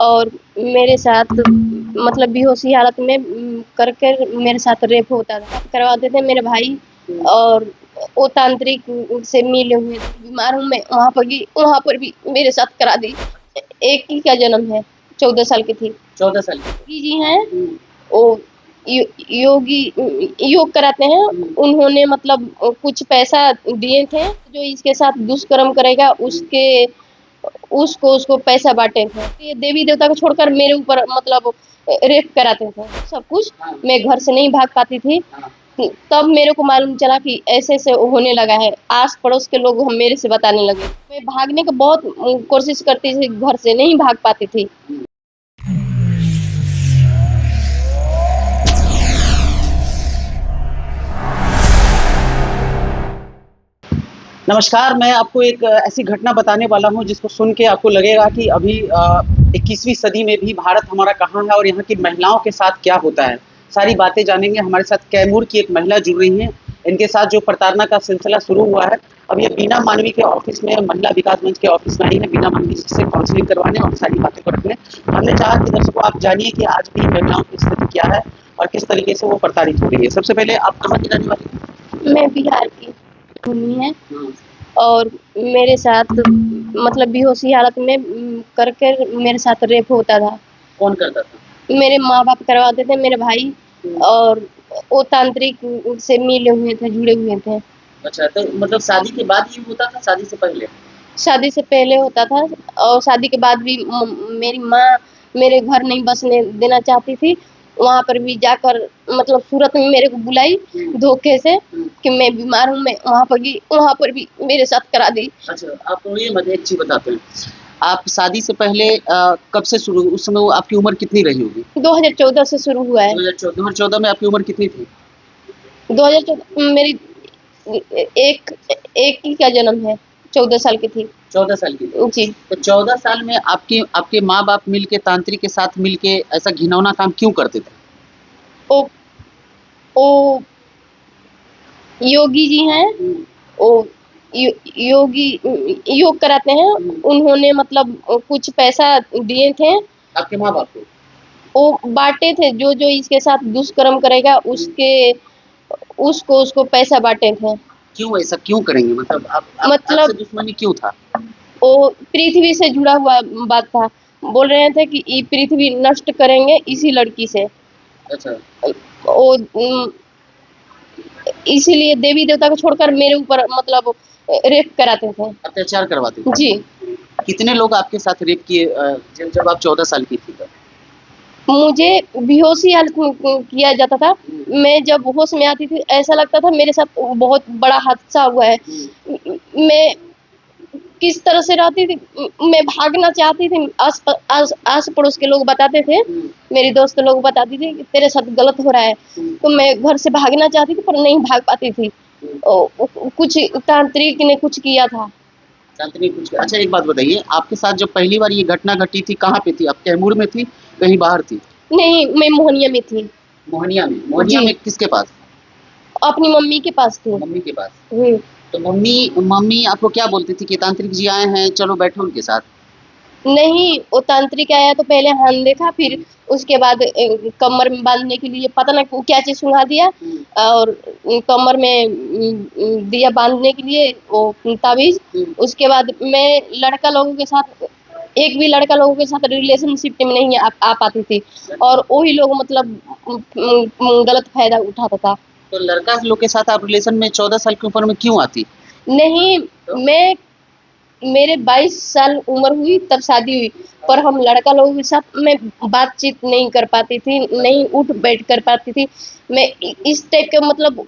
और मेरे साथ मतलब बेहोशी हालत में करके मेरे साथ रेप होता था। करवाते थे मेरे भाई और वो तांत्रिक से मिले हुए थे। बीमार हूँ मैं, वहाँ पर भी मेरे साथ करा दी। एक ही का जन्म है, 14 साल की थी। 14 साल की। योगी जी हैं, वो योगी योग कराते हैं। उन्होंने मतलब कुछ पैसा दिए थे, जो इसके साथ दुष्कर्म करेगा उसको पैसा बांटे थे। ये देवी देवता को छोड़कर मेरे ऊपर मतलब रेप कराते थे सब कुछ। मैं घर से नहीं भाग पाती थी। तब मेरे को मालूम चला कि ऐसे होने लगा है। आस पड़ोस के लोग हम मेरे से बताने लगे। मैं भागने की बहुत कोशिश करती थी, घर से नहीं भाग पाती थी। नमस्कार, मैं आपको एक ऐसी घटना बताने वाला हूँ जिसको सुन के आपको लगेगा कि अभी 21वीं सदी में भी भारत हमारा कहाँ है और यहाँ की महिलाओं के साथ क्या होता है। सारी बातें जानेंगे। हमारे साथ कैमूर की एक महिला जुड़ रही हैं। इनके साथ जो प्रताड़ना का सिलसिला शुरू हुआ है, अब ये बीना मानवी के ऑफिस में, महिला विकास मंच के ऑफिस में आई है, बीना मानवी से काउंसलिंग करवाने और सारी बातें को रखने। हमने चाहा कि दर्शकों आप जानिए कि आज भी महिलाओं की स्थिति क्या है और किस तरीके से वो प्रताड़ित हो रही है। सबसे पहले आप कहाँ की रहने वाली हैं? मैं बिहार की भूमि है और मेरे साथ मतलब बेहोशी हालत में करके मेरे साथ रेप होता था। कौन करता था? मेरे माँ बाप करवाते थे, मेरे भाई और वो तांत्रिक से मिले हुए थे, जुड़े हुए थे। अच्छा, तो मतलब शादी के बाद ये होता था, शादी से पहले? शादी से पहले होता था और शादी के बाद भी मेरी माँ मेरे घर नहीं बसने देना चाहती थी। वहाँ पर भी जाकर मतलब सूरत में मेरे को बुलाई धोखे से कि मैं बीमार हूँ, मैं वहाँ पर भी मेरे साथ करा दी। अच्छा, आप ये मुझे एक चीज़ बताते हैं। आप शादी से पहले कब से शुरू, उस समय वो आपकी उम्र कितनी रही होगी? 2014 से शुरू हुआ है। 2014 में आपकी उम्र कितनी थी? 2014 मेरी एक एक ही का जन्म है, 14 साल की थी। 14 साल की थी। जी। तो 14 साल में आपके आपके माँ-बाप मिलके तांत्रिक के साथ मिलके ऐसा घिनौना काम क्यों करते थे? ओ ओ योगी जी हैं, ओ योगी योग कराते हैं। उन्होंने मतलब कुछ पैसा दिए थे। आपके माँ-बाप को? वो बांटे थे, जो इसके साथ दुष्कर्म करेगा उसको पैसा बांटे थे। क्यों ऐसा क्यों करेंगे? मतलब मतलब आपसे दुश्मनी क्यों था? वो पृथ्वी से जुड़ा हुआ बात था। बोल रहे थे कि ये पृथ्वी नष्ट करेंगे इसी लड़की से। अच्छा। वो इसीलिए देवी देवता को छोड़कर मेरे ऊपर मतलब रेप कराते थे। अत्याचार करवाते थे? जी। कितने लोग आपके साथ रेप किए जब आप 14 साल की थी तब? मुझे बेहोशी हालत में किया जाता था। मैं जब होश में आती थी ऐसा लगता था मेरे साथ बहुत बड़ा हादसा हुआ है। मैं किस तरह से रहती थी, मैं भागना चाहती थी। आस पड़ोस के लोग बताते थे, मेरी दोस्त लोग बताती थी कि तेरे साथ गलत हो रहा है। तो मैं घर से भागना चाहती थी पर नहीं भाग पाती थी। कुछ तांत्रिक ने कुछ किया था। तांत्रिक कुछ। अच्छा, एक बात बताइए, आपके साथ जब पहली बार ये घटना घटी थी, कहाँ पे थी? आप कैमूर में थी, कहीं बाहर थी? नहीं, मैं मोहनिया में थी। मोहनिया में? मोहनिया में किसके पास? अपनी मम्मी के पास थी। मम्मी के पास। तो मम्मी मम्मी आपको क्या बोलती थी कि तांत्रिक जी आए हैं, चलो बैठो उनके साथ? नहीं, वो तांत्रिक आया तो पहले हाथ देखा, फिर उसके बाद कमर में बांधने के लिए पता नहीं वो क्या चीज़ सुंघा दिया और कमर में दिया बांधने के लिए वो ताबीज़। उसके बाद मैं लड़का लोगों के साथ एक भी लड़का लोगों के साथ रिलेशनशिप में नहीं आ पाती थी और वही लोग मतलब गलत फ़ायदा उठाता था। तो लड़का लोग के साथ आप रिलेशन में 14 साल की उम्र में क्यों आती? नहीं, मैं मेरे 22 साल उम्र हुई तब शादी हुई, पर हम लड़का लोगों के साथ मैं बातचीत नहीं कर पाती थी, नहीं उठ-बैठ कर पाती थी। मैं इस टाइप का मतलब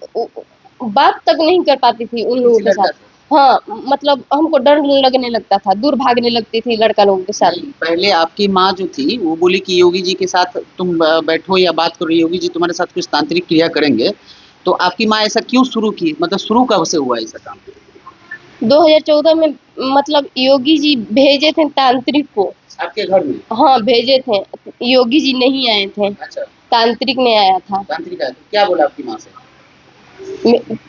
बात तक नहीं कर पाती थी उन लोगों के साथ। हाँ, मतलब हमको डर लगने लगता था, दूर भागने लगती थी लड़का लोगों के साथ। पहले आपकी माँ जो थी, वो बोली कि योगी जी के साथ तुम बैठो या बात करो, योगी जी तुम्हारे साथ कुछ तांत्रिक क्रिया करेंगे। तो आपकी माँ ऐसा क्यों शुरू की? मतलब शुरू कब से हुआ ऐसा काम? 2014 में मतलब योगी जी भेजे थे तांत्रिक को। आपके घर में? हाँ, भेजे थे। योगी जी नहीं आए थे। अच्छा। तांत्रिक ने आया था। तांत्रिक आया था, क्या बोला आपकी माँ से?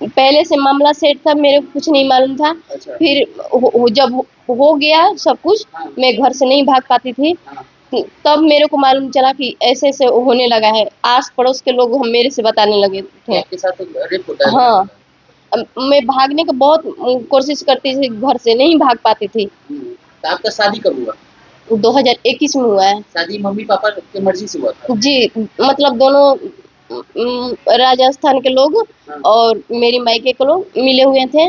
पहले से मामला सेट था, मेरे को कुछ नहीं मालूम था। अच्छा। फिर जब हो गया सब कुछ, हाँ। मैं घर से नहीं भाग पाती थी। हाँ। तब मेरे को मालूम चला कि ऐसे ऐसे होने लगा है। आस पड़ोस के लोग हम मेरे से बताने लगे कि थे। आपके साथ रेप होता है? हाँ, मैं भागने का बहुत कोशिश करती थी, घर से नहीं भाग पाती थी। तो आपका शादी कब हुआ? 2021 में हुआ है। शादी मम्मी पापा की मर्जी से हुआ था? जी, मतलब दोनों राजस्थान के लोग हाँ। और मेरी मायके के लोग मिले हुए थे।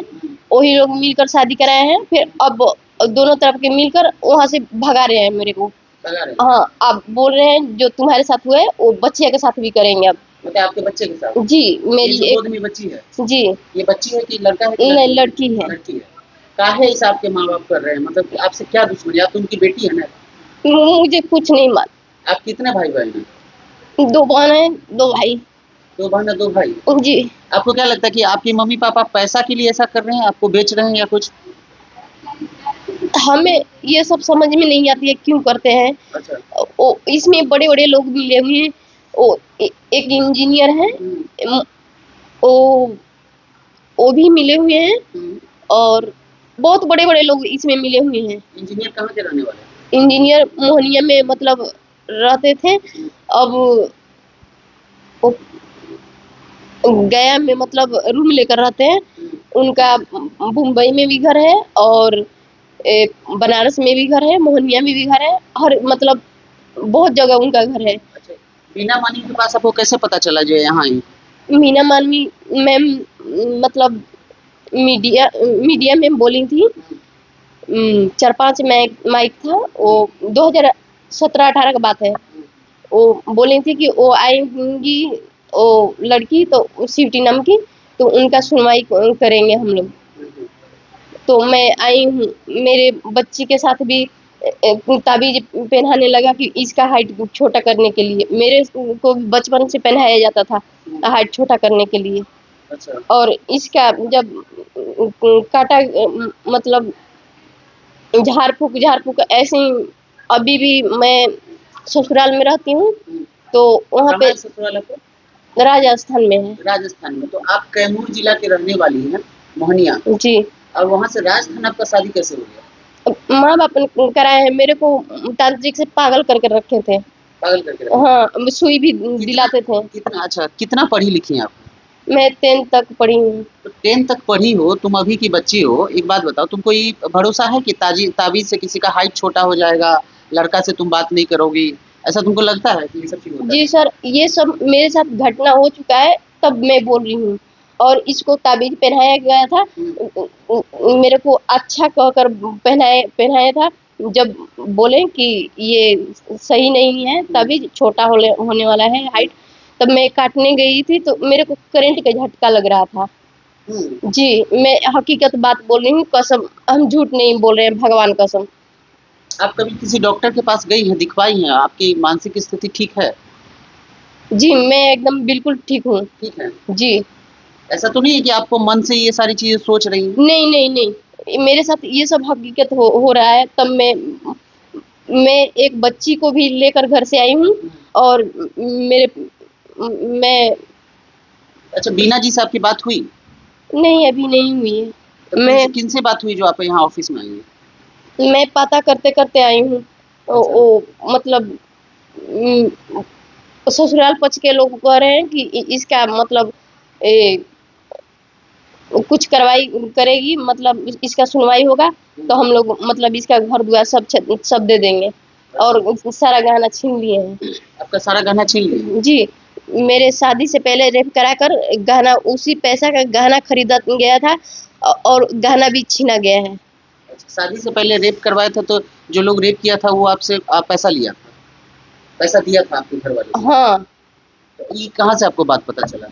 वही लोग मिलकर शादी कराए हैं। फिर अब दोनों तरफ के मिलकर वहाँ से भगा रहे हैं मेरे को। लगा रहे हैं? हाँ, अब बोल रहे हैं जो तुम्हारे साथ हुआ है वो बच्चे के साथ भी करेंगे अब। मतलब आपके बच्चे के साथ? जी, ये मेरी जो एक गोद में बच्ची है, जी, ये बच्ची है कि लड़का है कि नहीं लड़की है। लड़की है। काहे ऐसा आपके माँ बाप कर रहे हैं? मतलब कि आपसे क्या दुश्मनी? आप तो उनकी बेटी है ना? मुझे कुछ नहीं आप कितने भाई बहन हैं? 2 बहन हैं, 2 भाई। 2 बहन और 2 भाई। जी, आपको क्या लगता है कि आपके मम्मी पापा पैसा के लिए ऐसा कर रहे हैं, आपको बेच रहे हैं या कुछ? हमें ये सब समझ में नहीं आती है क्यों करते हैं। अच्छा। ओ इसमें बड़े-बड़े लोग मिले हुए हैं। ओ एक इंजीनियर है, ओ वो भी मिले हुए हैं और बहुत बड़े-बड़े लोग इसमें मिले हुए हैं। इंजीनियर कहाँ के रहने वाले हैं? इंजीनियर मोहनिया में मतलब रहते थे। अब वो गया में मतलब रूम लेकर रहते हैं। उनका मुंबई में भी घर है और बनारस में भी घर है, मोहनिया में भी घर है। हर मतलब बहुत जगह उनका घर है। अच्छा, बीना मानी के पास आपको कैसे पता चला जो यहाँ आई? मीना मालवी मैम मतलब मीडिया में बोली थी। 4-5 माइक था, वो 2017-18 का बात है। वो बोली थी कि वो आएंगी, वो लड़की तो स्वीटी नाम की, तो उनका सुनवाई करेंगे हम लोग। तो मैं आई हूँ, मेरे बच्ची के साथ भी ताबीज पहनाने लगा कि इसका हाइट छोटा करने के लिए। मेरे को भी बचपन से पहनाया जाता था हाइट छोटा करने के लिए। अच्छा। और इसका जब काटा मतलब झाड़-फूँक ऐसे ही अभी भी मैं ससुराल में रहती हूँ, तो वहाँ कहाँ पे है ससुराल आपका? राजस्थान में है। राजस्थान में। तो आप कैमूर जिला की रहने वाली हैं, मोहनिया। जी। और वहाँ से राजस्थान आपका शादी कैसे हो गया? माँ-बाप ने कराए हैं, मेरे को तांत्रिक से पागल करके रखे थे। पागल करके रखा? हाँ, सुई भी कितना दिलाते थे। कितना अच्छा, कितना पढ़ी लिखी हैं आप? मैं 10th तक पढ़ी हूँ। तो 10 तक पढ़ी हो, तुम अभी की बच्ची हो, एक बात बताओ, तुमको ये भरोसा है कि ताबीज़ से किसी का हाइट छोटा हो जाएगा, लड़का से तुम बात नहीं करोगी, ऐसा तुमको लगता है कि ये सब चीज़ होता है? जी सर, ये सब मेरे साथ घटना हो चुका है, तब मैं बोल रही हूँ। और इसको ताबीज़ पहनाया गया था। मेरे को अच्छा कहकर पहनाया था। जब बोले कि ये सही नहीं है, ताबीज़ छोटा होने वाला है हाइट, तब मैं काटने गई थी तो मेरे को करंट का झटका लग रहा था। जी, मैं हकीकत बात बोल रही हूँ, कसम, हम झूठ नहीं बोल रहे हैं, भगवान कसम। आप कभी किसी डॉक्टर के पास गई हैं, दिखवाई हैं, आपकी मानसिक स्थिति ठीक है? जी, मैं एकदम बिल्कुल ठीक हूँ। ठीक है। जी। ऐसा तो नहीं है कि आपको मन से ये सारी चीज़ें सोच रही हैं? नहीं, नहीं, नहीं। मेरे साथ ये सब हकीकत हो रहा है, तब मैं एक बच्ची को भी लेकर घर से आई हूँ और मेरे मैं अच्छा, बीना जी से आपकी बात हुई? नहीं, अभी नहीं हुई है। तो किनसे बात हुई जो आप यहाँ ऑफ़िस में आई हैं? मैं पता करते-करते आई हूँ। अच्छा। ओ मतलब उम, ससुराल पक्ष के लोग कह रहे हैं कि इसका मतलब ए कुछ कार्रवाई करेगी, मतलब इसका सुनवाई होगा, तो हम लोग मतलब इसका घर-द्वार सब दे देंगे और सारा गहना छीन लिए हैं। आपका सारा गहना छीन लिए? जी, मेरे शादी से पहले रेप कराकर गहना, उसी पैसा का गहना खरीदा गया था और गहना भी छीना गया है। अच्छा, शादी से पहले रेप करवाया था तो जो लोग रेप किया था वो आपसे पैसा लिया था? पैसा दिया था आपके घरवालों को? हाँ, तो ये कहाँ से आपको बात पता चला?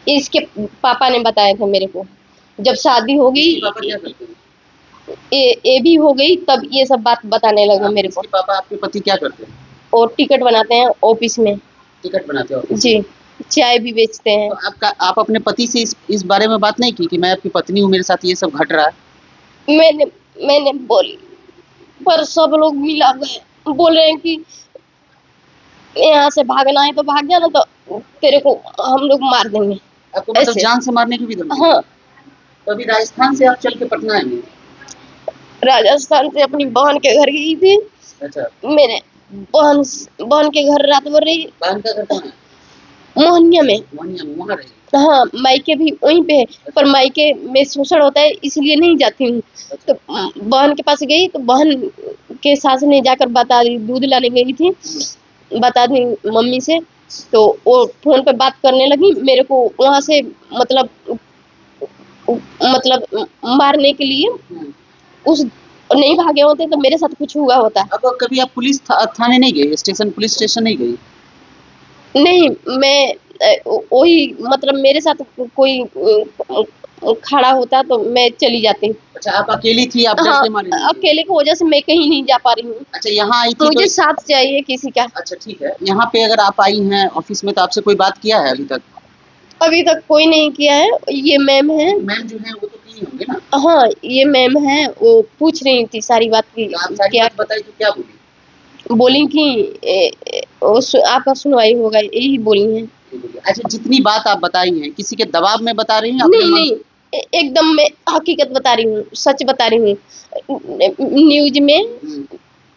इसके पापा ने बताया था मेरे को। जब शादी हो गई, इसके पापा क्या करते हैं? ये भी हो गई, तब ये सब बात बताने लगे मेरे को। इसके पापा आपके पति क्या करते हैं? और टिकट बनाते हैं ऑफिस में। टिकट बनाते हैं ऑफिस में? जी, चाय भी बेचते हैं। तो आप अपने पति से इस बारे में बात नहीं की कि मैं आपकी पत्नी हूँ, मेरे साथ ये सब घट रहा है? मैंने मैंने बोली, पर सब लोग मिला हुआ है, बोल रहे हैं कि यहाँ से भागना है तो भाग जाना, तो तेरे को हम लोग मार देंगे। आपको मतलब ऐसे। जान से मारने की भी धमकी? हाँ, तो अभी राजस्थान से आप चल के पटना आएंगे? राजस्थान से अपनी बहन के घर गई थी। अच्छा। मैंने बहन बहन के घर रात भर रही। बहन का घर कहाँ है? मोहनिया में। मोहनिया में, वहाँ रही? हाँ, मायके भी वहीं पे है, पर मायके में शोषण होता है इसलिए नहीं जाती हूँ। तो बहन के पास गई तो बहन के सास ने जाकर बता दी, दूध लाने गई थी, बता दी मम्मी से, तो वो फोन पे बात करने लगी मेरे को वहां से, मतलब मारने के लिए। उस नहीं भागे होते तो मेरे साथ कुछ हुआ होता। अब कभी आप पुलिस थाने नहीं गए, स्टेशन, पुलिस स्टेशन नहीं गई? नहीं, मैं वही मतलब मेरे साथ कोई खड़ा होता तो मैं चली जाती। अच्छा, आप अकेली थी, आप डर हाँ, के मारे नहीं गई? अकेले की वजह से मैं कहीं नहीं जा पा रही हूँ। अच्छा, यहाँ आई थी मुझे तो साथ चाहिए किसी का। अच्छा ठीक है, यहाँ पे अगर आप आई हैं ऑफिस में तो आपसे कोई बात किया है अभी तक? अभी तक कोई नहीं किया है। ये मैम है। मैम जो है वो तो की होंगे ना? हाँ, ये मैम है, वो पूछ रही थी सारी बात की। तो आप सारी क्या बात बताई तो क्या बोली? बोली कि आपका सुनवाई होगा, यही बोली है। अच्छा, जितनी बात आप बताई हैं किसी के दबाव में बता रही हैं अपने नहीं मन नहीं, से? एकदम मैं हकीकत बता रही हूँ, सच बता रही हूँ। न्यूज में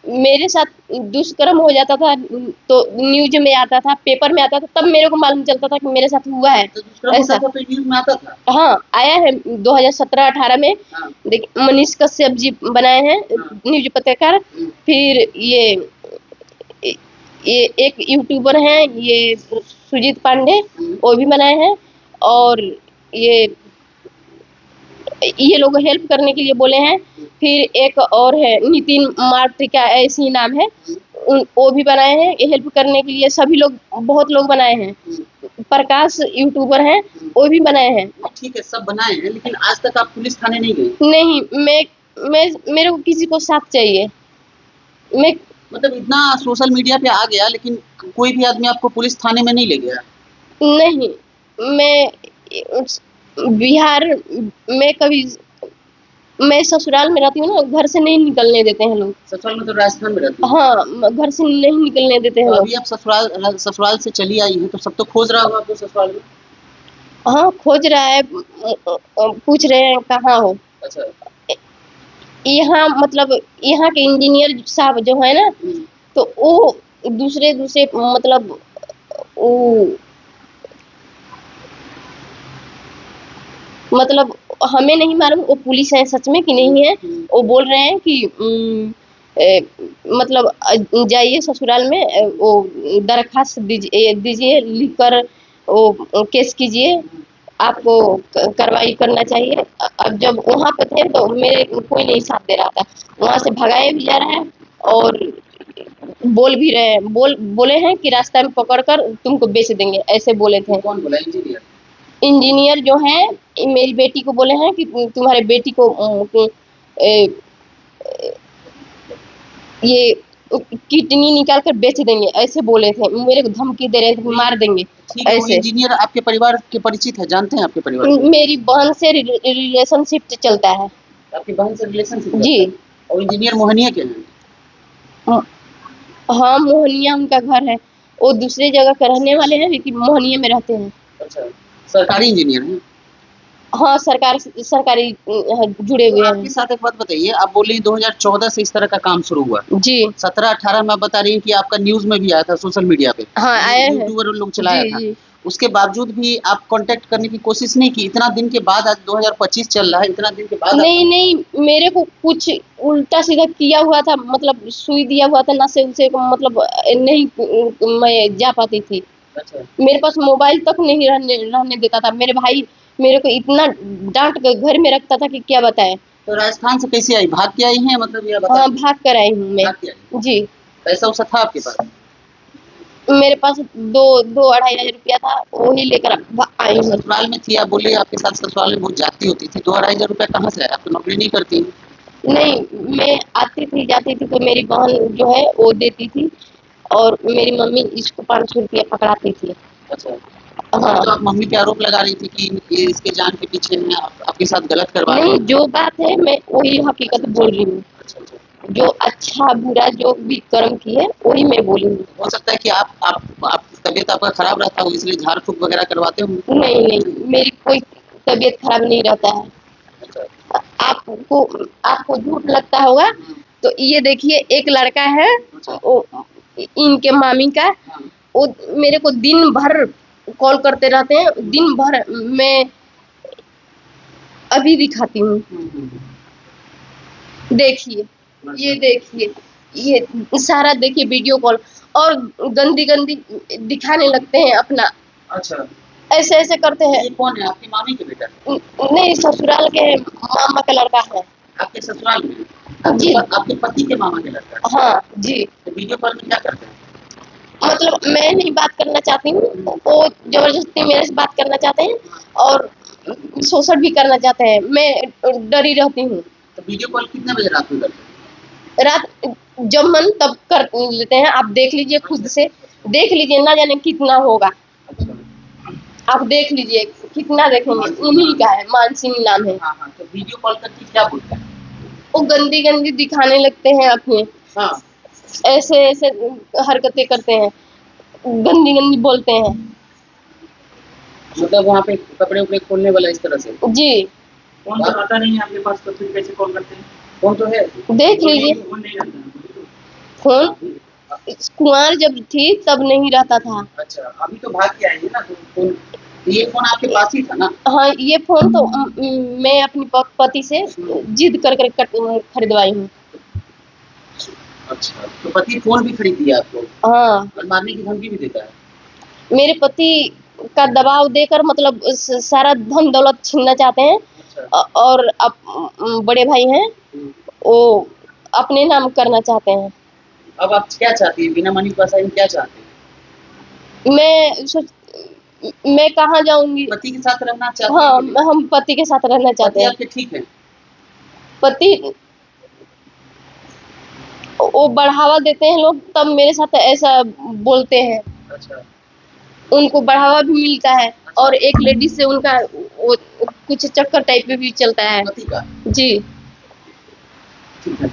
मेरे साथ दुष्कर्म हो जाता था तो न्यूज में आता था, पेपर में आता था, तब मेरे को मालूम चलता था कि मेरे साथ हुआ है तो दुष्कर्म होता ऐसा। था तो न्यूज में आता था? हाँ, आया है 2017-18 में। हाँ। देखिए, मनीष कश्यप जी बनाए हैं हाँ। न्यूज पत्रकार। फिर ये एक यूट्यूबर हैं, ये सुजीत पांडे, वो भी बनाए हैं। और ये ये लोग हेल्प करने के लिए बोले हैं। फिर एक और है नितिन मार्टिका, ऐसे ही नाम है, वो भी बनाए हैं हेल्प करने के लिए। सभी लोग, बहुत लोग बनाए हैं। प्रकाश यूट्यूबर हैं, वो भी बनाए हैं। ठीक है, सब बनाए हैं, लेकिन आज तक आप पुलिस थाने नहीं गई? नहीं, मैं मेरे को किसी को साथ चाहिए। मैं मतलब इतना सोशल मीडिया पे आ गया लेकिन कोई भी आदमी आपको पुलिस थाने में नहीं ले गया? नहीं, मैं बिहार में कभी, मैं ससुराल में रहती हूँ ना, घर से नहीं निकलने देते हैं लोग। ससुराल में तो राजस्थान में रहती हैं? हाँ, घर से नहीं निकलने देते हैं तो लोग। अभी आप ससुराल से चली आई हैं तो सब तो खोज रहा होगा आपको ससुराल में? हाँ, खोज रहा है, पूछ रहे हैं कहाँ हो। अच्छा। यहाँ मतलब यहाँ के इंजीनियर साहब जो है ना, तो वो दूसरे दूसरे वो मतलब हमें नहीं मालूम वो पुलिस है सच में कि नहीं है। वो बोल रहे हैं कि मतलब जाइए ससुराल में, वो दरखास्त दीजिए लिख कर, वो केस कीजिए, आपको कार्रवाई करना चाहिए। अब जब वहाँ पे थे तो मेरे कोई नहीं साथ दे रहा था, वहाँ से भगाया भी जा रहा है। और बोल भी रहे हैं, बोले हैं कि रास्ता में पकड़कर तुमको बेच देंगे, ऐसे बोले थे। कौन बोला? इंजीनियर? इंजीनियर जो हैं, मेरी बेटी को बोले हैं कि तुम्हारे बेटी को ये किडनी निकाल कर बेच देंगे, ऐसे बोले थे। मेरे को धमकी दे रहे थे, मार देंगे ठीक है, वो ऐसे। इंजीनियर आपके परिवार के परिचित है, जानते हैं आपके परिवार को? मेरी बहन से रिलेशनशिप चलता है। आपकी बहन से रिलेशनशिप? जी। और इंजीनियर मोहनिया के हैं? हाँ, मोहनिया उनका घर है। वो दूसरे जगह के रहने वाले हैं लेकिन मोहनिया में रहते हैं। अच्छा, सरकारी इंजीनियर हैं? हाँ, सरकारी जुड़े हुए आपके हैं। साथ एक बात बताइए, आप बोल रही हैं 2014 से इस तरह का काम शुरू हुआ? जी। 17-18 में आप बता रही हैं कि आपका न्यूज में भी आया था, सोशल मीडिया पे। हाँ, आया है। यूट्यूबर लोग चलाया जी, था। जी। उसके बावजूद भी आप कांटेक्ट करने की कोशिश नहीं की? इतना दिन के बाद, आज 2025 चल रहा है, इतना दिन के बाद नहीं नहीं, मेरे को कुछ उल्टा सीधा किया हुआ था, मतलब सुई दिया हुआ था ना से उसे, मतलब नहीं मैं जा पाती थी। अच्छा। मेरे पास मोबाइल तक नहीं रहने देता था। मेरे भाई मेरे को इतना डांट कर घर में रखता था कि क्या बताएं। तो राजस्थान से कैसे आई? भाग के आई हैं, मतलब ये बता? हाँ, भाग कर आई हूँ मैं। भाग के आई? जी। पैसा वैसा था आपके पास? मेरे पास दो दो 2,500 रुपया था, वही लेकर आई हूँ। ससुराल में थी, आप बोले आपके साथ ससुराल में बहुत जाती होती थी, 2-2,500 रुपया कहाँ से आया? आप तो नौकरी नहीं करती? नहीं, मैं आती थी जाती थी तो मेरी बहन जो है वो देती थी, और मेरी मम्मी इसको 500 रुपया पकड़ाती थी। अच्छा। हाँ। तो आप मम्मी पे आरोप लगा रही थी कि ये इसके जान के पीछे है, आपके साथ गलत करवा रही नहीं, है? जो बात है मैं वही हकीकत बोल रही हूँ। अच्छा, अच्छा। जो अच्छा बुरा जो भी कर्म की है वही मैं बोली हूँ। हो सकता है कि आप तबीयत आपका खराब रहता हो इसलिए झाड़ फूक वगैरह करवाते होंगे? नहीं नहीं, मेरी कोई तबीयत खराब नहीं रहता है। अच्छा। आपको आपको झूठ लगता होगा तो ये देखिए, एक लड़का है, अच्छा। वो इनके मामी का, हाँ। वो मेरे को दिन भर कॉल करते रहते हैं, दिन भर। मैं अभी दिखाती हूँ, देखिए, ये देखिए, ये सारा देखिए वीडियो कॉल, और गंदी गंदी दिखाने लगते हैं अपना, अच्छा, ऐसे ऐसे करते हैं। ये कौन है, आपकी मामी के बेटा? नहीं, ससुराल के मामा का लड़का है। आपके ससुराल में? जी। आपके पति के मामा के लड़का? हाँ जी। तो वीडियो कॉल में क्या करते हैं? मतलब मैं नहीं बात करना चाहती हूँ, वो जबरदस्ती मेरे से बात करना चाहते हैं, और शोषण भी करना चाहते हैं। मैं डरी रहती हूँ। तो वीडियो कॉल कितने बजे रात में करते हैं? रात जब मन तब कर लेते हैं। आप देख लीजिए, खुद से देख लीजिए, ना जाने कितना होगा। अच्छा। आप देख लीजिए, कितना देखेंगे। उन्हीं का है, मानसिंह नाम है। हाँ हाँ, तो वीडियो कॉल करके क्या बोलते हैं? वो गंदी गंदी दिखाने लगते हैं अपने, हाँ। ऐसे ऐसे हरकतें करते हैं, गंदी गंदी बोलते हैं। मतलब वहाँ पे कपड़े उपड़े खोलने वाला इस तरह से? जी। फोन तो आता नहीं है आपके पास, तो फिर कैसे कॉल करते हैं? फोन तो है, देख लीजिए, फोन नहीं रहता है। फोन कुंवार जब थी तब नहीं रहता था। अच्छा, अभी तो भाग के आई है ना, तो फोन, ये फोन आपके पास ही था ना? हाँ, ये फोन तो मैं अपनी पति से जिद कर खरीदवाई हूँ। अच्छा, तो पति फोन भी खरीद दिया आपको? हाँ। और मारने की धमकी भी देता है? मेरे पति का दबाव देकर, मतलब सारा धन दौलत छीनना चाहते हैं। अच्छा। और बड़े भाई हैं, वो अपने नाम करना चाहते हैं। अब आप क्या चाहती है, बिना मनी पास आए क्या चाहते हैं? मैं कहाँ जाऊंगी? पति के साथ रहना चाहते हाँ, हैं? हम पति के साथ रहना चाहते पति हैं। आपके ठीक है? पति वो बढ़ावा देते हैं लोग, तब मेरे साथ ऐसा बोलते हैं। अच्छा। उनको बढ़ावा भी मिलता है, और एक लेडीज से उनका वो कुछ चक्कर टाइप में भी चलता है। पति का? जी। ठीक है।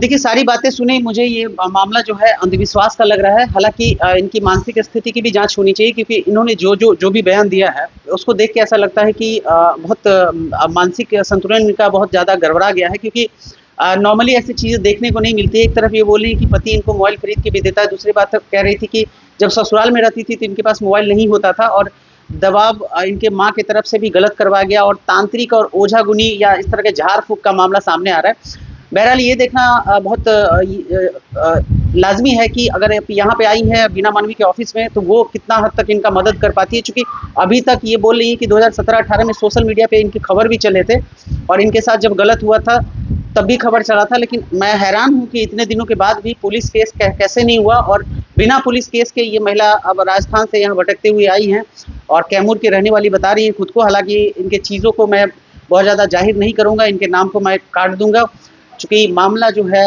देखिए, सारी बातें सुने मुझे ये मामला जो है अंधविश्वास का लग रहा है। हालांकि इनकी मानसिक स्थिति की भी जांच होनी चाहिए, क्योंकि इन्होंने जो भी बयान दिया है उसको देख के ऐसा लगता है कि बहुत मानसिक संतुलन इनका बहुत ज़्यादा गड़बड़ा गया है, क्योंकि नॉर्मली ऐसी चीज़ें देखने को नहीं मिलती है। एक तरफ ये बोल रही है कि पति इनको मोबाइल खरीद के भी देता है, दूसरी बात कह रही थी कि जब ससुराल में रहती थी तो इनके पास मोबाइल नहीं होता था, और दबाव इनके माँ की तरफ से भी गलत करवा गया, और तांत्रिक और ओझा गुनी या इस तरह के झाड़ फूक का मामला सामने आ रहा है। बहरहाल ये देखना बहुत लाजमी है कि अगर यहाँ पे आई हैं बीना मानवी के ऑफिस में, तो वो कितना हद तक इनका मदद कर पाती है, क्योंकि अभी तक ये बोल रही है कि 2017-18 में सोशल मीडिया पे इनकी खबर भी चले थे, और इनके साथ जब गलत हुआ था तब भी खबर चला था। लेकिन मैं हैरान हूँ कि इतने दिनों के बाद भी पुलिस केस कैसे नहीं हुआ, और बिना पुलिस केस के ये महिला अब राजस्थान से यहाँ भटकते हुए आई हैं, और कैमूर की रहने वाली बता रही है खुद को। हालांकि इनके चीज़ों को मैं बहुत ज़्यादा जाहिर नहीं करूँगा, इनके नाम को मैं काट दूंगा, चूँकि मामला जो है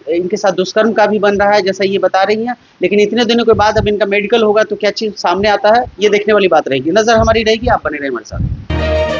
इनके साथ दुष्कर्म का भी बन रहा है जैसा ये बता रही हैं। लेकिन इतने दिनों के बाद अब इनका मेडिकल होगा तो क्या चीज़ सामने आता है, ये देखने वाली बात रहेगी। नज़र हमारी रहेगी, आप बने रहें हमारे साथ।